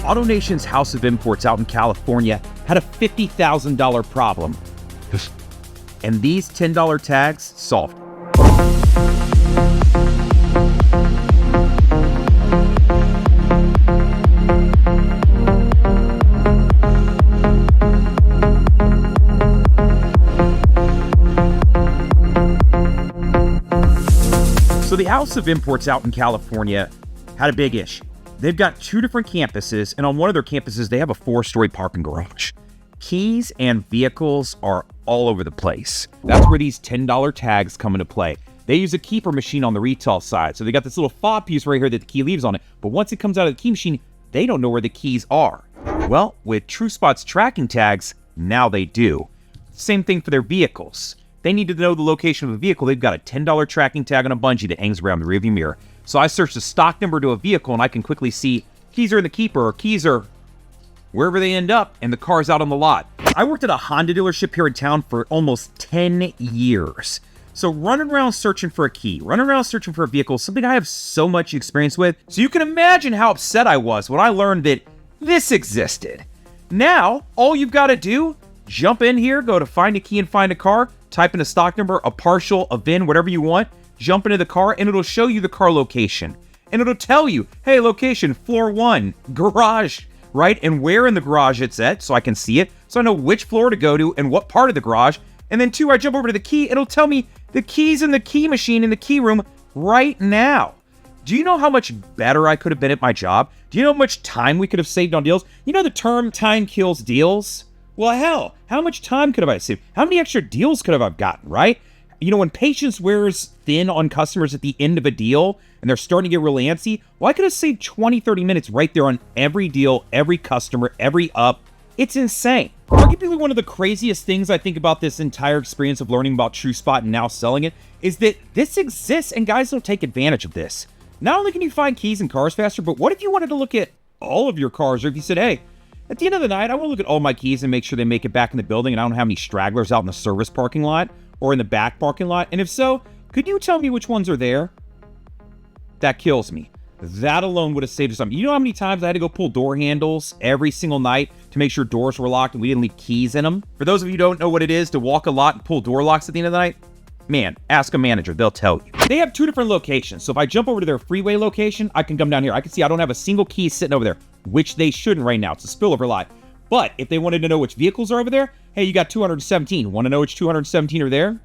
AutoNation's House of Imports out in California had a $50,000 problem. And these $10 tags solved it. So the House of Imports out in California had a big issue. They've got 2 different campuses, and on one of their campuses, they have a 4-story parking garage. Keys and vehicles are all over the place. That's where these $10 tags come into play. They use a keeper machine on the retail side. So they got this little fob piece right here that the key leaves on it. But once it comes out of the key machine, they don't know where the keys are. Well, with TrueSpot's tracking tags, now they do. Same thing for their vehicles. They need to know the location of a vehicle. They've got a $10 tracking tag on a bungee that hangs around the rearview mirror. So I search the stock number to a vehicle and I can quickly see keys are in the keeper or keys are wherever they end up and the car's out on the lot. I worked at a Honda dealership here in town for almost 10 years. So running around searching for a key, running around searching for a vehicle, something I have so much experience with. So you can imagine how upset I was when I learned that this existed. Now, all you've got to do, jump in here, go to find a key and find a car, type in a stock number, a partial, a VIN, whatever you want, jump into the car, and it'll show you the car location. And it'll tell you, hey, location, floor 1, garage, right? And where in the garage it's at, so I can see it, so I know which floor to go to and what part of the garage. And then 2, I jump over to the key, it'll tell me the keys in the key machine in the key room right now. Do you know how much better I could have been at my job? Do you know how much time we could have saved on deals? You know the term time kills deals? Well, hell, how much time could have I saved? How many extra deals could have I gotten, right? You know, when patience wears thin on customers at the end of a deal and they're starting to get really antsy, well, I could have saved 20, 30 minutes right there on every deal, every customer, every up. It's insane. Arguably one of the craziest things I think about this entire experience of learning about TrueSpot and now selling it is that this exists and guys don't take advantage of this. Not only can you find keys in cars faster, but what if you wanted to look at all of your cars, or if you said, hey, at the end of the night, I want to look at all my keys and make sure they make it back in the building and I don't have any stragglers out in the service parking lot or in the back parking lot. And if so, could you tell me which ones are there? That kills me. That alone would have saved us something. You know how many times I had to go pull door handles every single night to make sure doors were locked and we didn't leave keys in them? For those of you who don't know what it is to walk a lot and pull door locks at the end of the night, man, ask a manager, they'll tell you. They have 2 different locations. So if I jump over to their freeway location, I can come down here. I can see I don't have a single key sitting over there, which they shouldn't right now. It's a spillover lot. But if they wanted to know which vehicles are over there, hey, you got 217. Want to know which 217 are there?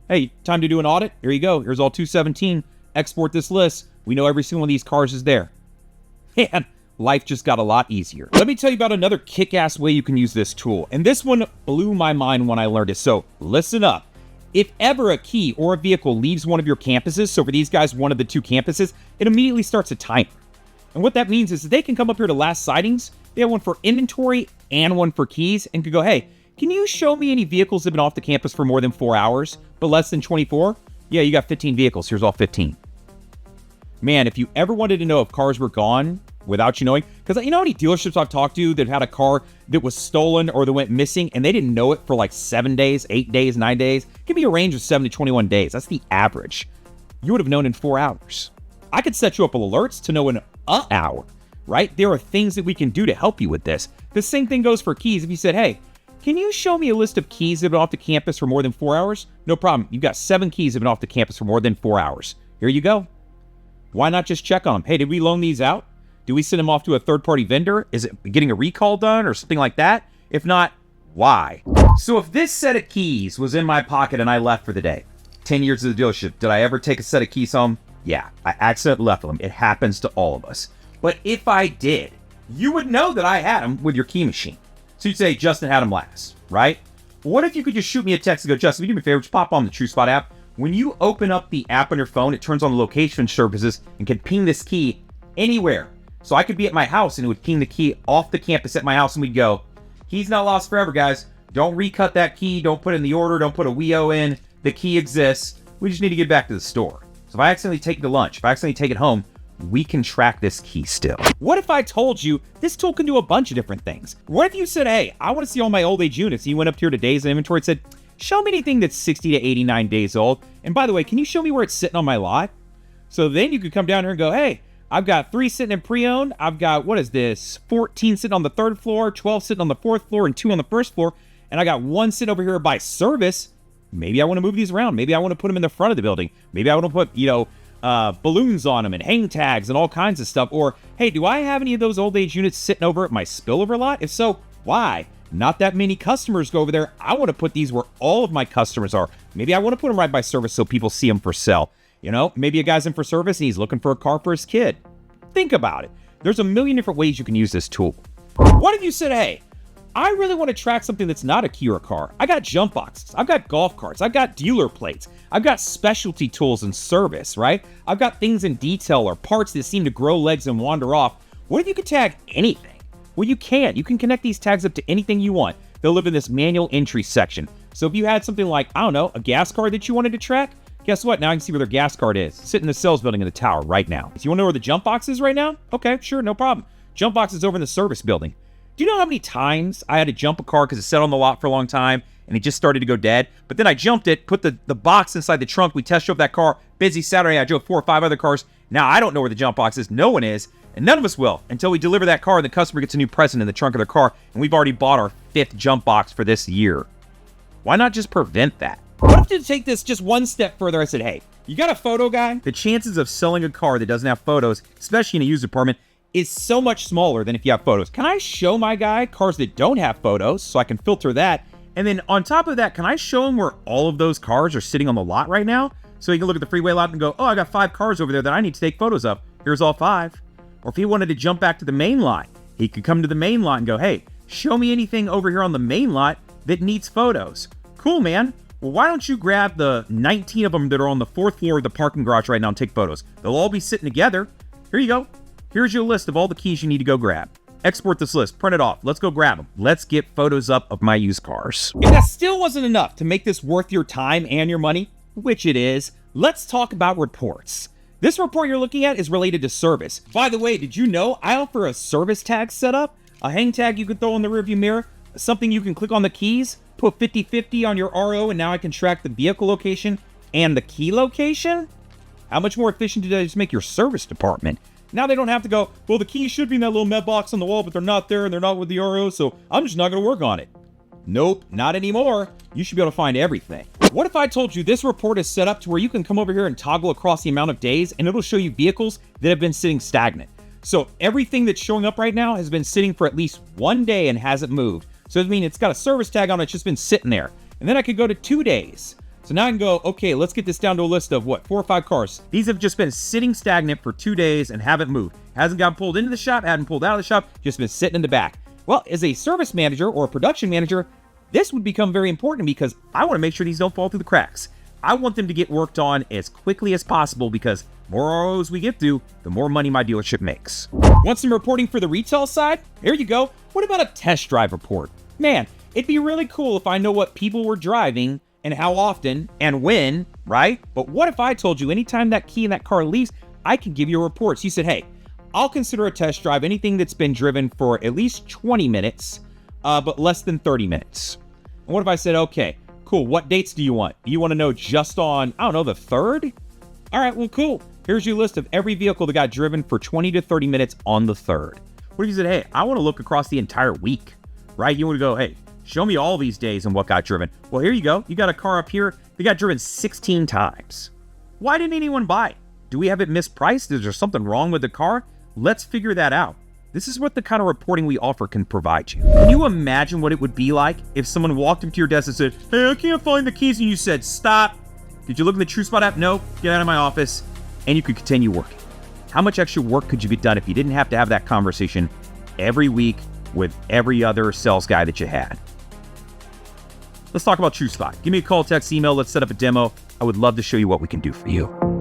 Hey, time to do an audit? Here you go. Here's all 217. Export this list. We know every single one of these cars is there. Man, life just got a lot easier. Let me tell you about another kick-ass way you can use this tool. And this one blew my mind when I learned it. So listen up. If ever a key or a vehicle leaves one of your campuses, so for these guys, one of the 2 campuses, it immediately starts a timer. And what that means is that they can come up here to last sightings. They have one for inventory and one for keys and could go, hey, can you show me any vehicles that have been off the campus for more than 4 hours, but less than 24? Yeah, you got 15 vehicles. Here's all 15. Man, if you ever wanted to know if cars were gone without you knowing, because you know how many dealerships I've talked to that had a car that was stolen or that went missing and they didn't know it for like 7 days, 8 days, 9 days? Give me a range of 7 to 21 days. That's the average. You would have known in 4 hours. I could set you up with alerts to know in an hour, right? There are things that we can do to help you with this. The same thing goes for keys. If you said, hey, can you show me a list of keys that have been off the campus for more than 4 hours? No problem. You've got 7 keys that have been off the campus for more than 4 hours. Here you go. Why not just check on them? Hey, did we loan these out? Do we send them off to a third-party vendor? Is it getting a recall done or something like that? If not, why? So if this set of keys was in my pocket and I left for the day, 10 years of the dealership, did I ever take a set of keys home? Yeah, I accidentally left them. It happens to all of us. But if I did, you would know that I had them with your key machine. So you'd say, Justin had them last, right? What if you could just shoot me a text and go, Justin, do me a favor, just pop on the TrueSpot app. When you open up the app on your phone, it turns on the location services and can ping this key anywhere. So I could be at my house and it would ping the key off the campus at my house and we'd go, key's not lost forever, guys. Don't recut that key. Don't put it in the order. Don't put a WIO in. The key exists. We just need to get back to the store. So if I accidentally take it to lunch, if I accidentally take it home, we can track this key still. What if I told you this tool can do a bunch of different things? What if you said, hey, I want to see all my old age units. And you went up here to days in inventory and said, show me anything that's 60 to 89 days old. And by the way, can you show me where it's sitting on my lot? So then you could come down here and go, hey, I've got 3 sitting in pre-owned. I've got, what is this, 14 sitting on the 3rd floor, 12 sitting on the 4th floor, and 2 on the 1st floor. And I got 1 sitting over here by service. Maybe I want to move these around. Maybe I want to put them in the front of the building. Maybe I want to put, balloons on them and hang tags and all kinds of stuff. Or, hey, do I have any of those old age units sitting over at my spillover lot? If so, why? Not that many customers go over there. I want to put these where all of my customers are. Maybe I want to put them right by service so people see them for sale. Maybe a guy's in for service and he's looking for a car for his kid. Think about it. There's a million different ways you can use this tool. What if you said, hey, I really want to track something that's not a key or a car. I got jump boxes. I've got golf carts. I've got dealer plates. I've got specialty tools and service, right? I've got things in detail or parts that seem to grow legs and wander off. What if you could tag anything? Well, you can. You can connect these tags up to anything you want. They'll live in this manual entry section. So if you had something like, I don't know, a gas card that you wanted to track, guess what? Now I can see where their gas card is. Sitting in the sales building in the tower right now. So you want to know where the jump box is right now? Okay, sure, no problem. Jump box is over in the service building. Do you know how many times I had to jump a car because it sat on the lot for a long time and it just started to go dead? But then I jumped it, put the box inside the trunk. We test drove that car. Busy Saturday. I drove 4 or 5 other cars. Now I don't know where the jump box is. No one is. And none of us will until we deliver that car and the customer gets a new present in the trunk of their car. And we've already bought our 5th jump box for this year. Why not just prevent that? What if to take this just one step further? I said, hey, you got a photo guy? The chances of selling a car that doesn't have photos, especially in a used department, is so much smaller than if you have photos. Can I show my guy cars that don't have photos so I can filter that? And then on top of that, can I show him where all of those cars are sitting on the lot right now? So he can look at the freeway lot and go, oh, I got 5 cars over there that I need to take photos of. Here's all 5. Or if he wanted to jump back to the main lot, he could come to the main lot and go, hey, show me anything over here on the main lot that needs photos. Cool, man. Well, why don't you grab the 19 of them that are on the 4th floor of the parking garage right now and take photos? They'll all be sitting together. Here you go. Here's your list of all the keys you need to go grab. Export this list, print it off. Let's go grab them. Let's get photos up of my used cars. If that still wasn't enough to make this worth your time and your money, which it is, let's talk about reports. This report you're looking at is related to service. By the way, did you know I offer a service tag setup? A hang tag you can throw in the rearview mirror, something you can click on the keys, put 50/50 on your RO, and now I can track the vehicle location and the key location? How much more efficient did I just make your service department? Now they don't have to go, well, the keys should be in that little med box on the wall, but they're not there and they're not with the RO, so I'm just not going to work on it. Nope, not anymore. You should be able to find everything. What if I told you this report is set up to where you can come over here and toggle across the amount of days and it'll show you vehicles that have been sitting stagnant. So everything that's showing up right now has been sitting for at least 1 day and hasn't moved. So it means it's got a service tag on it, it's just been sitting there. And then I could go to 2 days. So now I can go, okay, let's get this down to a list of 4 or 5 cars. These have just been sitting stagnant for 2 days and haven't moved. Hasn't gotten pulled into the shop, hadn't pulled out of the shop, just been sitting in the back. Well, as a service manager or a production manager, this would become very important because I want to make sure these don't fall through the cracks. I want them to get worked on as quickly as possible because the more ROs we get through, the more money my dealership makes. Want some reporting for the retail side? Here you go. What about a test drive report? Man, it'd be really cool if I know what people were driving and how often and when, right? But what if I told you anytime that key in that car leaves, I can give you a report. So you said, hey, I'll consider a test drive anything that's been driven for at least 20 minutes, but less than 30 minutes. And what if I said, okay, cool, what dates do you want? You want to know just on, I don't know, the 3rd? All right, well, cool. Here's your list of every vehicle that got driven for 20 to 30 minutes on the 3rd. What if you said, hey, I want to look across the entire week, right? You want to go, hey, show me all these days and what got driven. Well, here you go. You got a car up here that got driven 16 times. Why didn't anyone buy it? Do we have it mispriced? Is there something wrong with the car? Let's figure that out. This is what the kind of reporting we offer can provide you. Can you imagine what it would be like if someone walked into your desk and said, hey, I can't find the keys, and you said, stop. Did you look in the TrueSpot app? No. Get out of my office. And you could continue working. How much extra work could you get done if you didn't have to have that conversation every week with every other sales guy that you had? Let's talk about TrueSpot. Give me a call, text, email. Let's set up a demo. I would love to show you what we can do for you.